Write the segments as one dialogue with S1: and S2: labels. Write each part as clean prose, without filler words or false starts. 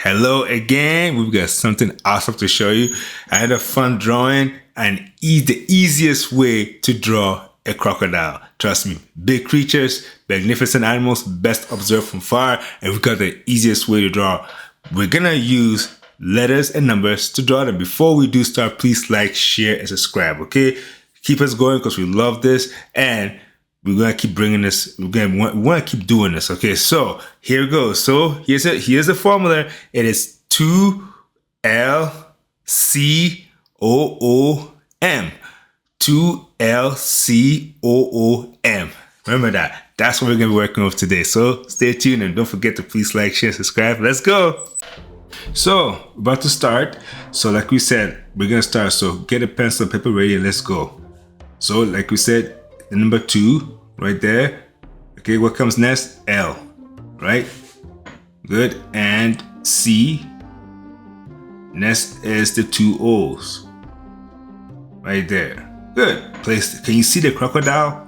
S1: Hello again. We've got something awesome to show you. I had a fun drawing and the easiest way to draw a crocodile. Trust me, big creatures, magnificent animals, best observed from far, and we've got the easiest way to draw. We're gonna use letters and numbers to draw them. Before we do start, please like, share, and subscribe, okay? Keep us going because we love this, and we're gonna keep bringing this. We want to keep doing this. Okay, so here we go. So here's the formula. It is 2LCOOM. 2LCOOM. Remember that. That's what we're gonna be working with today. So stay tuned and don't forget to please like, share, subscribe. Let's go. So about to start. So like we said, we're gonna start. So get a pencil and paper ready and let's go. So like we said, the number 2 right there. Okay, what comes next? L, right? Good. And C. Next is the 2 O's right there. Good. Place. Can you see the crocodile?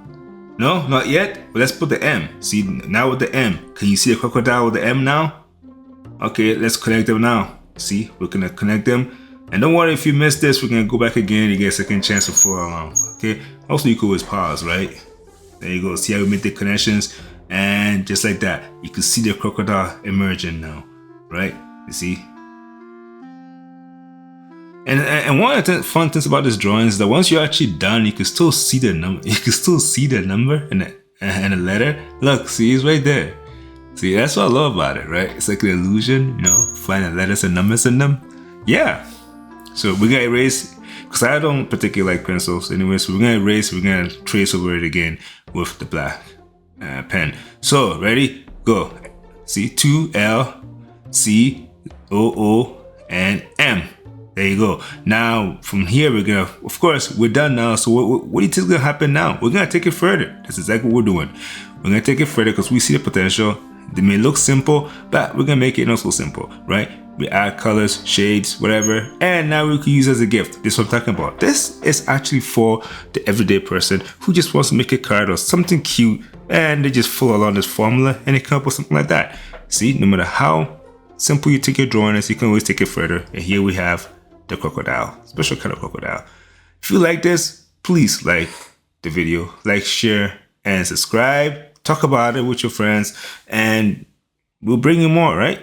S1: No, not yet. Well, let's put the M. See, now with the M. Can you see the crocodile with the M now? Okay, let's connect them now. See, we're gonna connect them. And don't worry if you missed this, we're gonna go back again. You get a second chance to follow along. Okay. Also, you could always pause, right? There you go. See how we make the connections, and just like that, you can see the crocodile emerging now, right? You see. And one of the fun things about this drawing is that once you're actually done, you can still see the number. You can still see the number and the letter. Look, see, it's right there. See, that's what I love about it, right? It's like an illusion, you know, finding letters and numbers in them. Yeah. So we're gonna erase, because I don't particularly like pencils anyway, so we're gonna erase, we're gonna trace over it again with the black pen. So, ready? Go. See, 2LCOO and M. There you go. Now, from here, we're gonna, of course, we're done now, so what do you think is gonna happen now? We're gonna take it further. That's exactly what we're doing. We're gonna take it further because we see the potential. They may look simple, but we're gonna make it not so simple, right? We add colors, shades, whatever, and now we can use it as a gift. This is what I'm talking about. This is actually for the everyday person who just wants to make a card or something cute, and they just follow along this formula and they come up with something like that. See, no matter how simple you take your drawing is, you can always take it further. And here we have the crocodile, special kind of crocodile. If you like this, please like the video, like, share, and subscribe. Talk about it with your friends, and we'll bring you more, right?